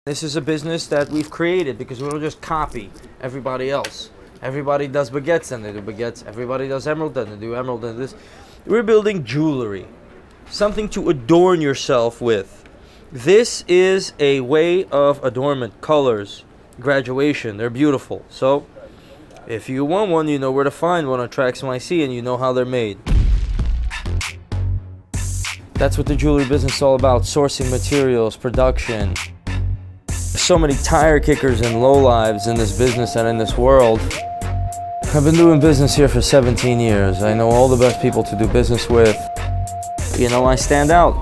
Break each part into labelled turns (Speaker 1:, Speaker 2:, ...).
Speaker 1: This is a business that we've created because we don't just copy everybody else. Everybody does baguettes and they do baguettes. Everybody does emerald and they do emerald and this. We're building jewelry, something to adorn yourself with. This is a way of adornment, colors, graduation. They're beautiful. So if you want one, you know where to find one on TraxNYC and you know how they're made. That's what the jewelry business is all about, sourcing materials, production. So many tire kickers and lowlives in this business and in this world. I've been doing business here for 17 years. I know all the best people to do business with. You know, I stand out.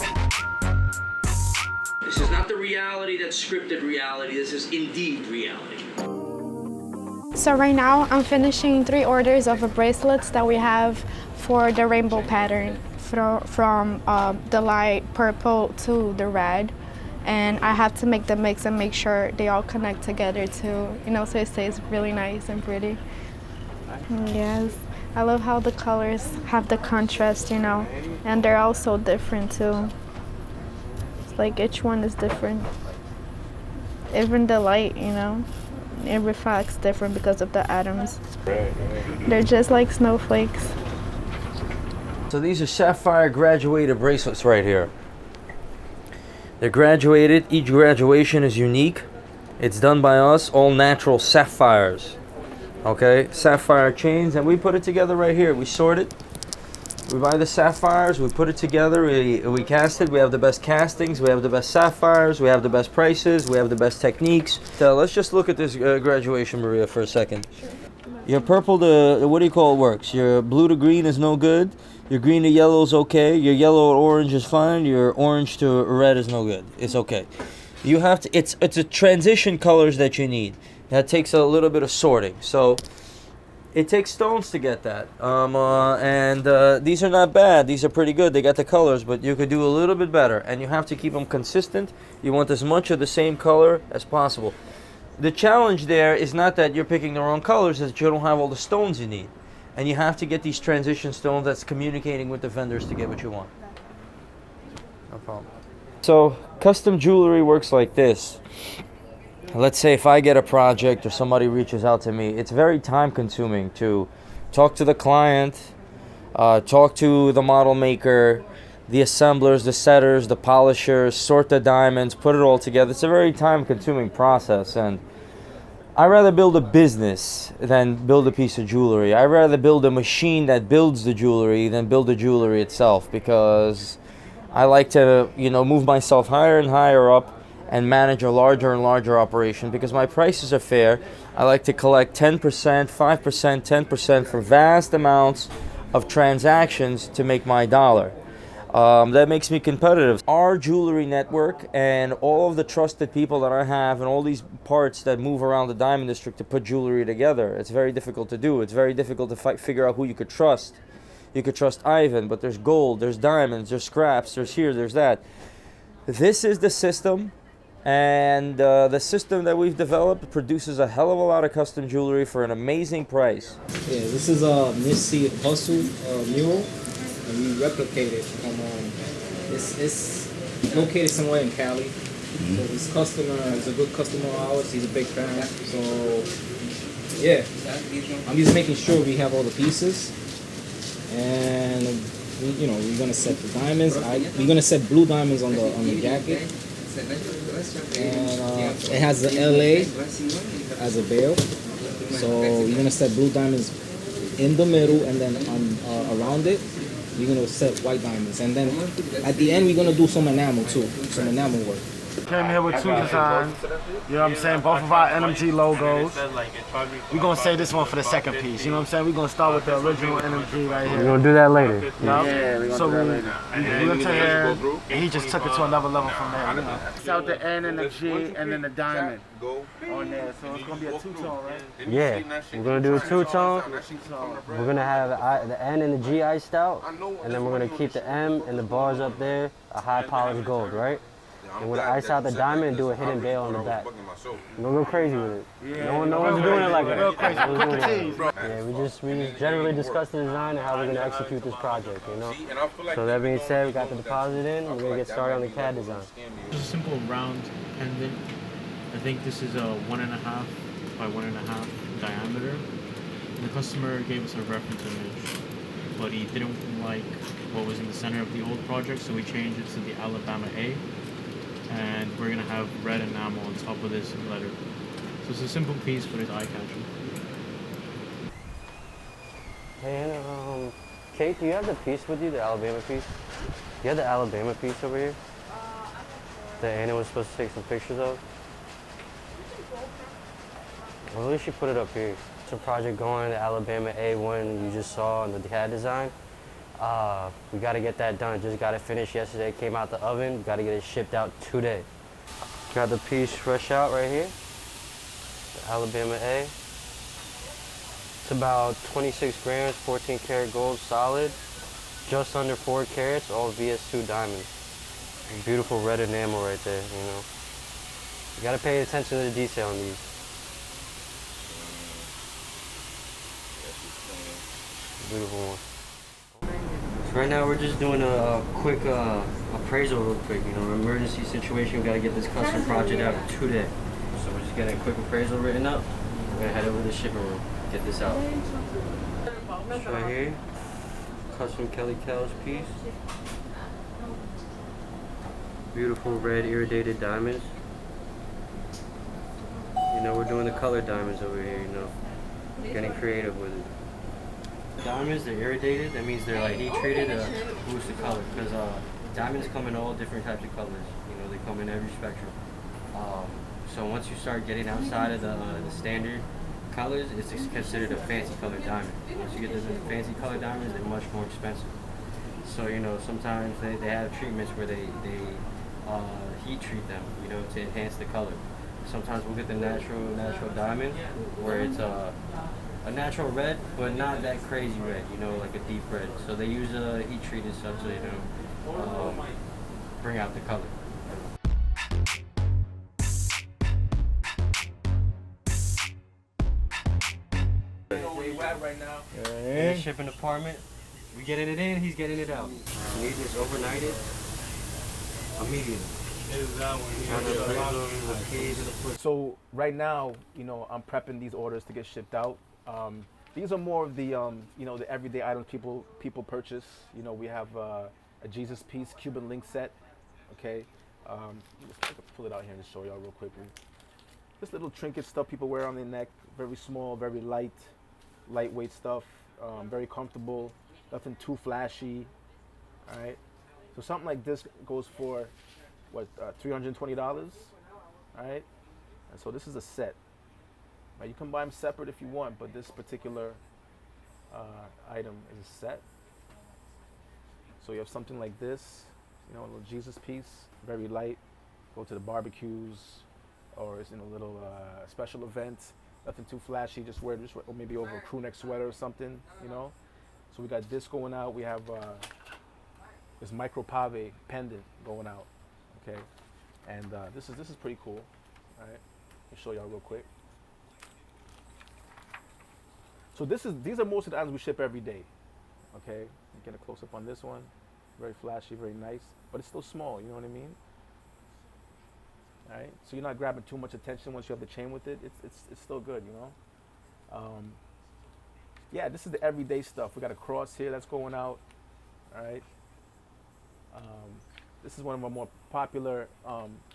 Speaker 1: This is not the reality that's scripted reality. This is indeed reality.
Speaker 2: So right now I'm finishing 3 orders of bracelets that we have for the rainbow pattern from the light purple to the red. And I have to make the mix and make sure they all connect together too, you know, so it stays really nice and pretty. Yes, I love how the colors have the contrast, you know, and they're all so different too. It's like each one is different. Even the light, you know, it reflects different because of the atoms. They're just like snowflakes.
Speaker 1: So these are sapphire graduated bracelets right here. They're graduated. Each graduation is unique. It's done by us, all natural sapphires. Okay, sapphire chains, and we put it together right here. We sort it. We buy the sapphires, we put it together, we cast it. We have the best castings, we have the best sapphires, we have the best prices, we have the best techniques. So let's just look at this graduation, Maria, for a second. Sure. Your purple to, what do you call it, works? Your blue to green is no good. Your green to yellow is okay. Your yellow to orange is fine. Your orange to red is no good. It's okay. You have to, it's a transition colors that you need. That takes a little bit of sorting. So it takes stones to get that. These are not bad. These are pretty good. They got the colors, but you could do a little bit better. And you have to keep them consistent. You want as much of the same color as possible. The challenge there is not that you're picking the wrong colors, it's that you don't have all the stones you need. And you have to get these transition stones that's communicating with the vendors to get what you want. No problem. So custom jewelry works like this. Let's say if I get a project or somebody reaches out to me, it's very time consuming to talk to the client, talk to the model maker, the assemblers, the setters, the polishers, sort the diamonds, put it all together. It's a very time consuming process, and I'd rather build a business than build a piece of jewelry. I'd rather build a machine that builds the jewelry than build the jewelry itself, because I like to, you know, move myself higher and higher up and manage a larger and larger operation because my prices are fair. I like to collect 10%, 5%, 10% for vast amounts of transactions to make my dollar. That makes me competitive. Our jewelry network and all of the trusted people that I have and all these parts that move around the diamond district to put jewelry together, it's very difficult to do. It's very difficult to figure out who you could trust. You could trust Ivan, but there's gold, there's diamonds, there's scraps, there's here, there's that. This is the system, and the system that we've developed produces a hell of a lot of custom jewelry for an amazing price.
Speaker 3: Yeah, this is a Missy Hustle mural. And we replicate it from it's located somewhere in Cali. So this customer is a good customer of ours. He's a big fan. So yeah, I'm just making sure we have all the pieces, and we're gonna set the diamonds. We're gonna set blue diamonds on the jacket, and it has the LA as a veil. So we're gonna set blue diamonds in the middle, and then around it we're going to set white diamonds. And then at the end, we're going to do some enamel too, some enamel work.
Speaker 4: Came here with 2 designs, you know what I'm saying, both of our NMG logos. We're going to save this one for the second piece, you know what I'm saying? We're going to start with the original NMG right here.
Speaker 5: We're going to do that later.
Speaker 4: Yeah, we're going to do that later. We went to here, and he just took it to another level from there, you know. It's out the N and the G, and then the diamond on there, so it's going to be a 2-tone, right?
Speaker 5: Yeah, we're going to do a 2-tone. We're going to have the N and the G iced out, and then we're going to keep the M and the bars up there, a high polished gold, right? And we're going to ice out the diamond and do a hidden veil on the back. We're going to go crazy with it.
Speaker 4: Yeah,
Speaker 5: no one's doing it like that.
Speaker 4: Real crazy.
Speaker 5: Yeah, we just generally discuss the design and how we're going to execute this project, you know? So that being said, we got the deposit in, we're going to get started on the CAD design.
Speaker 6: Just a simple round pendant think this is a 1.5 by 1.5 diameter. And the customer gave us a reference image, but he didn't like what was in the center of the old project, so we changed it to the Alabama A. And we're gonna have red enamel on top of this letter. So it's a simple piece, but it's eye-catching.
Speaker 5: Hey, and Kate, do you have the piece with you, the Alabama piece? You have the Alabama piece over here? That Anna was supposed to take some pictures of? Well, at least she put it up here. It's a project going, the Alabama A1 you just saw in the CAD design. We gotta get that done. Just got it finished yesterday, came out the oven. Gotta get it shipped out today. Got the piece fresh out right here. The Alabama A. It's about 26 grams, 14 karat gold solid. Just under 4 carats, all VS2 diamonds. Beautiful red enamel right there, you know. You gotta pay attention to the detail on these. Beautiful one. So right now we're just doing a quick appraisal real quick, you know, emergency situation. We gotta get this custom project out today. So we're just getting a quick appraisal written up. We're gonna head over to the shipping room, get this out. So right here, custom Kelly Kel's piece. Beautiful red irradiated diamonds. You know, we're doing the color diamonds over here, you know. Getting creative with it. Diamonds, they're irradiated. That means they're like heat treated to boost the color. Because diamonds come in all different types of colors. You know, they come in every spectrum. So once you start getting outside of the standard colors, it's considered a fancy color diamond. Once you get the fancy color diamonds, they're much more expensive. So you know, sometimes they have treatments where they heat treat them, you know, to enhance the color. Sometimes we'll get the natural diamond, where it's a natural red, but not that crazy red, you know, like a deep red. So they use a heat treated stuff to, you know, bring out the color.
Speaker 3: Where you at right now?
Speaker 5: In the shipping department, we getting it in, he's getting it out. We need this overnighted immediately.
Speaker 7: So right now, you know, I'm prepping these orders to get shipped out. These are more of the, you know, the everyday items people purchase. You know, we have a Jesus piece Cuban link set. Okay, let's pull it out here and show y'all real quickly. This little trinket stuff people wear on their neck, very small, very lightweight stuff, very comfortable, nothing too flashy. All right, so something like this goes for what, $320, all right? And so this is a set. Now you can buy them separate if you want, but this particular item is a set. So you have something like this, you know, a little Jesus piece, very light, go to the barbecues, or it's in a little special event, nothing too flashy, just wear this, or maybe over a crew neck sweater or something, you know? So we got this going out, we have this micro pave pendant going out. Okay, and this is pretty cool. All right, let me show y'all real quick. So these are most of the items we ship every day. Okay, get a close up on this one. Very flashy, very nice, but it's still small. You know what I mean? All right, so you're not grabbing too much attention once you have the chain with it. It's still good, you know. Yeah, this is the everyday stuff. We got a cross here that's going out. All right. This is one of our more popular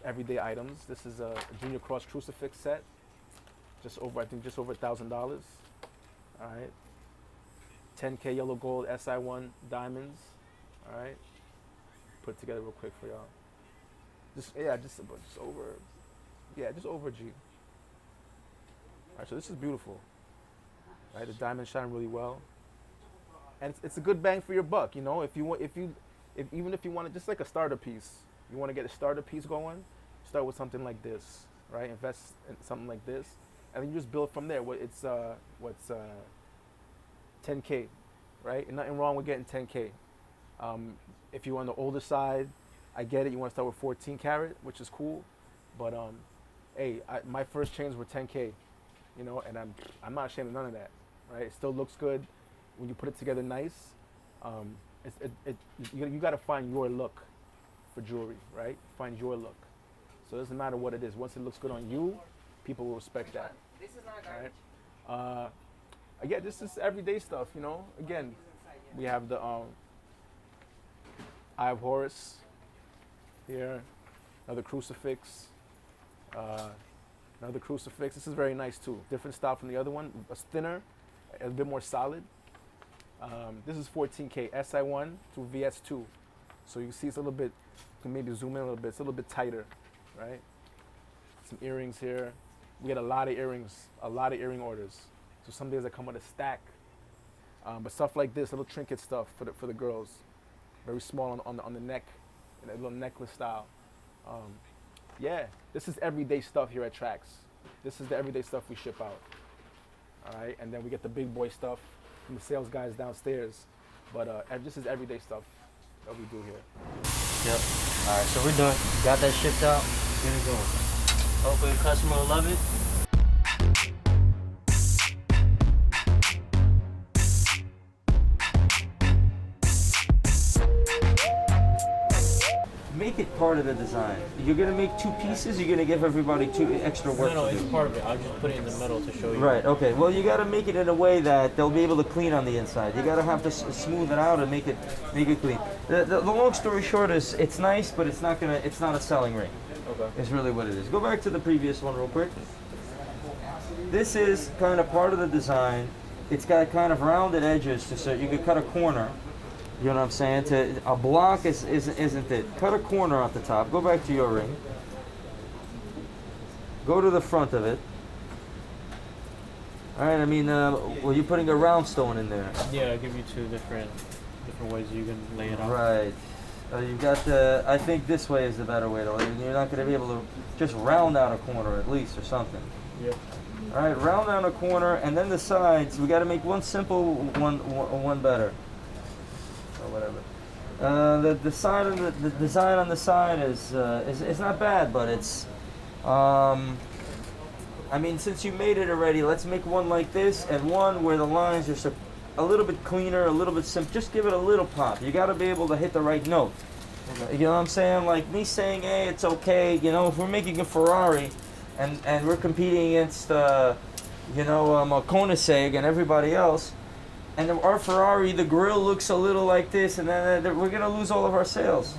Speaker 7: everyday items. This is a Junior Cross crucifix set, just over $1,000. All right, 10K yellow gold SI1 diamonds. All right, put it together real quick for y'all. Just over G. All right, so this is beautiful. All right, the diamonds shine really well, and it's a good bang for your buck. You know, even if you want to, just like a starter piece, you want to get a starter piece going, start with something like this, right? Invest in something like this, and then you just build from there. It's 10K, right? And nothing wrong with getting 10K. If you're on the older side, I get it. You want to start with 14 karat, which is cool, but hey, my first chains were 10K, you know, and I'm not ashamed of none of that, right? It still looks good when you put it together nice. You got to find your look for jewelry, right? Find your look. So it doesn't matter what it is. Once it looks good on you, people will respect that. Right? Again, this is everyday stuff, you know. Again, we have the Eye of Horus here, another crucifix, another crucifix. This is very nice too. Different style from the other one. It's thinner, a bit more solid. This is 14K SI1 to VS2. So you can see it's a little bit, you can maybe zoom in a little bit, it's a little bit tighter, right? Some earrings here. We get a lot of earrings, a lot of earring orders. So some days I come with a stack. But stuff like this, little trinket stuff for the girls. Very small on the neck, in a little necklace style. Yeah, this is everyday stuff here at Trax. This is the everyday stuff we ship out. All right, and then we get the big boy stuff from the sales guys downstairs. But this is everyday stuff that we do here.
Speaker 5: Yep. All right, so we're done. Got that shipped out. Here we go. Hopefully the customer will love it.
Speaker 1: Make it part of the design. You're gonna make two pieces. You're gonna give everybody two extra work.
Speaker 6: No,
Speaker 1: to
Speaker 6: it's
Speaker 1: do.
Speaker 6: part of it. I'll just put it in the middle to show you.
Speaker 1: Right. Okay. Well, you gotta make it in a way that they'll be able to clean on the inside. You gotta have to smooth it out and make it clean. The long story short is it's nice, but it's not a selling ring.
Speaker 7: Okay.
Speaker 1: It's really what it is. Go back to the previous one real quick. This is kind of part of the design. It's got kind of rounded edges so you could cut a corner. You know what I'm saying? A block isn't it? Cut a corner at the top. Go back to your ring. Go to the front of it. All right. I mean, well, you're putting a round stone in there.
Speaker 6: Yeah, I'll give you two different ways you can lay it out.
Speaker 1: Right. You've got the. I think this way is the better way to lay it. You're not going to be able to just round out a corner at least or something.
Speaker 6: Yep.
Speaker 1: All right. Round out a corner, and then the sides. We got to make one simple, one better. Or whatever. The side of the design on the side is not bad, but it's I mean, since you made it already, let's make one like this and one where the lines are a little bit cleaner, a little bit simple. Just give it a little pop. You got to be able to hit the right note. Okay. You know what I'm saying? Like me saying, hey, it's okay. You know, if we're making a Ferrari and we're competing against a Koenigsegg and everybody else. And our Ferrari, the grille looks a little like this, and then we're gonna lose all of our sales.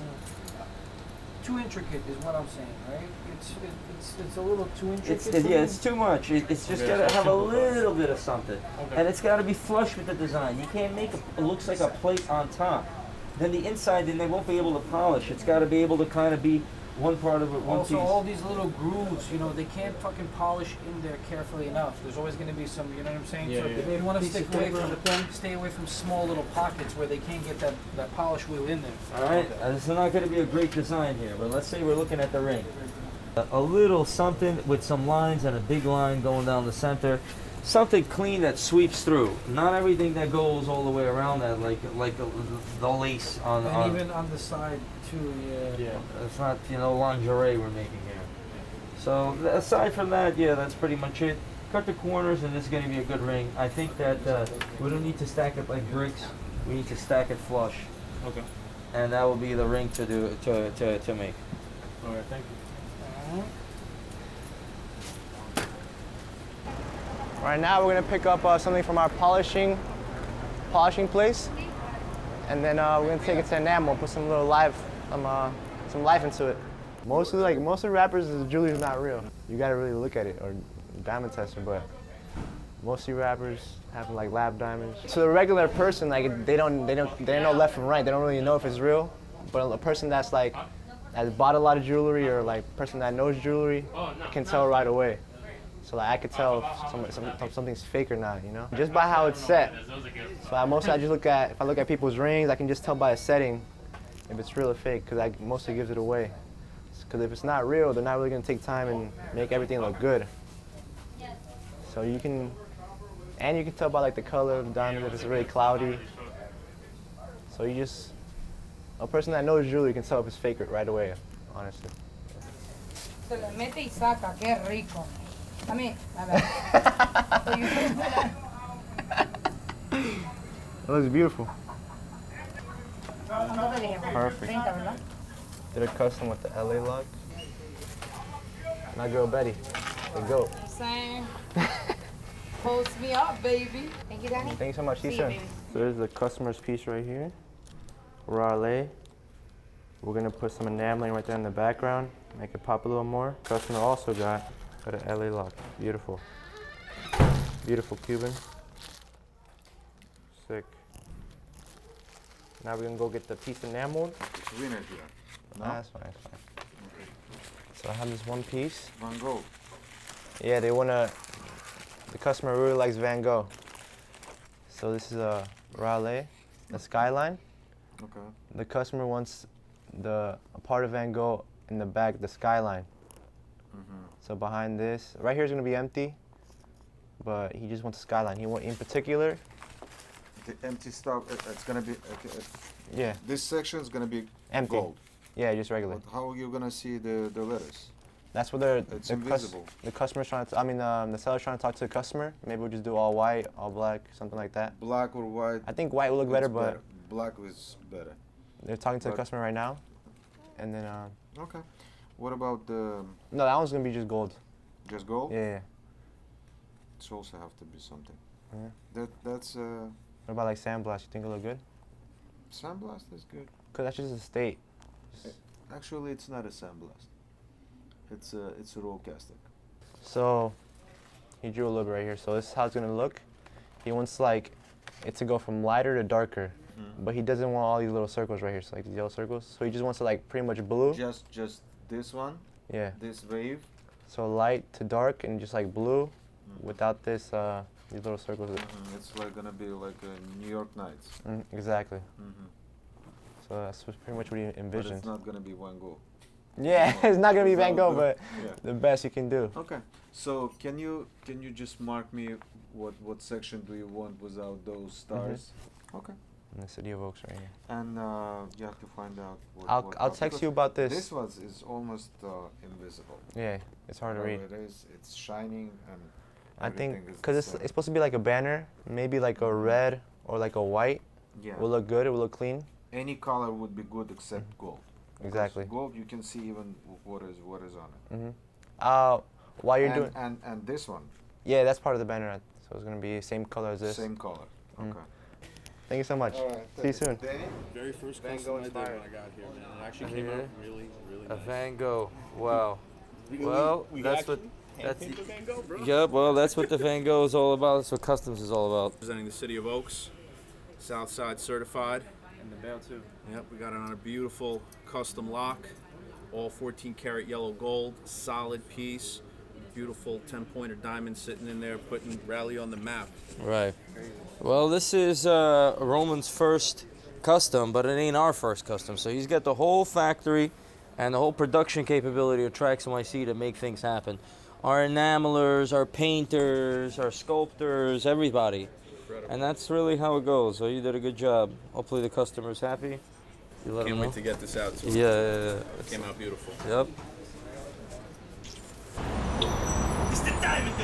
Speaker 8: Too intricate is what I'm saying, right? It's a little too intricate.
Speaker 1: It's too much. It's just gotta have a little bit of something, and it's gotta be flush with the design. You can't make it looks like a plate on top. Then the inside, then they won't be able to polish. It's gotta be able to kind of be one part of it, one
Speaker 8: also,
Speaker 1: piece.
Speaker 8: all these little grooves, you know, they can't fucking polish in there carefully enough. There's always going to be some, you know what I'm saying?
Speaker 6: Yeah,
Speaker 8: so
Speaker 6: yeah.
Speaker 8: you want to stay away from small little pockets where they can't get that polish wheel in there.
Speaker 1: All right, this is not going to be a great design here, but let's say we're looking at the ring. A little something with some lines and a big line going down the center. Something clean that sweeps through. Not everything that goes all the way around that, like the lace on.
Speaker 8: And even on the side too, yeah.
Speaker 1: Yeah, it's not lingerie we're making here. So aside from that, yeah, that's pretty much it. Cut the corners, and this is going to be a good ring. I think that we don't need to stack it like bricks. We need to stack it flush.
Speaker 6: Okay.
Speaker 1: And that will be the ring to make.
Speaker 6: All right. Thank you.
Speaker 9: Right now we're gonna pick up something from our polishing place, and then we're gonna take it to enamel, put some life into it. Most of the rappers, the jewelry is not real. You gotta really look at it or diamond tester, but most of the rappers have like lab diamonds. To the regular person, like they don't know left from right. They don't really know if it's real. But a person that's has bought a lot of jewelry or like person that knows jewelry can tell right away. So like I could tell if something's fake or not, you know? Just by how it's set. So if I look at people's rings, I can just tell by a setting if it's real or fake, because that mostly gives it away. Because if it's not real, they're not really gonna take time and make everything look good. So you can tell by like the color of the diamond if it's really cloudy. So a person that knows jewelry can tell if it's fake right away, honestly.
Speaker 10: Se le mete y saca, qué rico. A mí, a ver.
Speaker 9: It looks beautiful.
Speaker 10: Perfect.
Speaker 9: Did a custom with the LA lock. My girl Betty, the goat.
Speaker 10: I'm saying, post me up, baby. Thank you, Danny.
Speaker 9: Thank you so much. See you
Speaker 10: See you,
Speaker 9: soon.
Speaker 10: baby.
Speaker 9: So there's the customer's piece right here. Raleigh. We're gonna put some enameling right there in the background, make it pop a little more. Customer also got an LA lock. Beautiful. Beautiful Cuban. Sick. Now we're gonna go get the piece enameled.
Speaker 11: Winner here. No?
Speaker 9: Nah, that's fine, that's fine.
Speaker 11: Okay.
Speaker 9: So I have this one piece.
Speaker 11: Van Gogh.
Speaker 9: Yeah, the customer really likes Van Gogh. So this is a Raleigh, the skyline.
Speaker 11: Okay.
Speaker 9: The customer wants a part of Van Gogh in the back, the skyline. So behind this, right here is gonna be empty, but he just wants a skyline. In particular.
Speaker 11: The empty stuff, it's gonna be,
Speaker 9: Yeah.
Speaker 11: This section is gonna be
Speaker 9: Empty.
Speaker 11: gold.
Speaker 9: Yeah, just regular.
Speaker 11: But how are you gonna see the letters?
Speaker 9: That's what
Speaker 11: It's invisible.
Speaker 9: the customer's trying to, the seller's trying to talk to the customer. Maybe we'll just do all white, all black, something like that.
Speaker 11: Black or white?
Speaker 9: I think white will look better, but
Speaker 11: black is better.
Speaker 9: they're talking to the customer right now. And then,
Speaker 11: Okay. What about the...
Speaker 9: No, that one's gonna be just gold.
Speaker 11: Just gold?
Speaker 9: Yeah.
Speaker 11: It also have to be something.
Speaker 9: Yeah.
Speaker 11: That's...
Speaker 9: What about like sandblast? You think it look good?
Speaker 11: Sandblast is good.
Speaker 9: Cause that's just a state.
Speaker 11: Actually, it's not a sandblast. It's a roll casting.
Speaker 9: So he drew a little bit right here. So this is how it's gonna look. He wants like it to go from lighter to darker, but he doesn't want all these little circles right here, so like these yellow circles. So he just wants it like pretty much blue.
Speaker 11: Just this one.
Speaker 9: Yeah.
Speaker 11: This wave.
Speaker 9: So light to dark and just like blue, without this these little circles.
Speaker 11: It's like gonna be like a New York Nights.
Speaker 9: Exactly. So that's pretty much what he envisions.
Speaker 11: But it's not gonna be Van Gogh.
Speaker 9: Yeah, it's not gonna be Van Gogh, but the best you can do.
Speaker 11: Okay. So can you just mark me what section do you want without those stars? Okay.
Speaker 9: And the City of Oaks right here.
Speaker 11: And you have to find out.
Speaker 9: I'll text you about this.
Speaker 11: This one is almost invisible.
Speaker 9: Yeah, it's hard to read.
Speaker 11: It is. It's shining and.
Speaker 9: I think because it's supposed to be like a banner, maybe like a red or like a white.
Speaker 11: Yeah.
Speaker 9: Will look good. It will look clean.
Speaker 11: Any color would be good except gold.
Speaker 9: Exactly.
Speaker 11: Gold, you can see even what is on it.
Speaker 9: While you're doing.
Speaker 11: And this one.
Speaker 9: Yeah, that's part of the banner. So it's gonna be same color as this.
Speaker 11: Same color. Okay.
Speaker 9: Thank you so much.
Speaker 11: All right.
Speaker 9: See you soon.
Speaker 11: Danny?
Speaker 6: Very first
Speaker 9: Van
Speaker 6: custom
Speaker 9: Gogh
Speaker 6: I did
Speaker 9: inspired.
Speaker 6: when I got here, man. It actually came out really, really
Speaker 1: A
Speaker 6: nice.
Speaker 1: Van Gogh. Wow. Well, that's what. That's
Speaker 6: Van Gogh, bro.
Speaker 1: Yep. Well, that's what the Van Gogh is all about. That's what customs is all about.
Speaker 12: Representing the City of Oaks, Southside certified.
Speaker 6: And the bell too.
Speaker 12: Yep, we got it on a beautiful custom lock, all 14 karat yellow gold, solid piece, beautiful 10-pointer diamond sitting in there, putting Raleigh on the map.
Speaker 1: Right. Well, this is Roman's first custom, but it ain't our first custom. So he's got the whole factory and the whole production capability of TraxNYC to make things happen. Our enamelers, our painters, our sculptors, everybody. And that's really how it goes. So you did a good job. Hopefully the customer's happy. You let
Speaker 12: Can't
Speaker 1: him
Speaker 12: wait
Speaker 1: know.
Speaker 12: to get this out. So
Speaker 1: Yeah.
Speaker 12: It came out beautiful.
Speaker 1: Yep.
Speaker 13: It's the diamond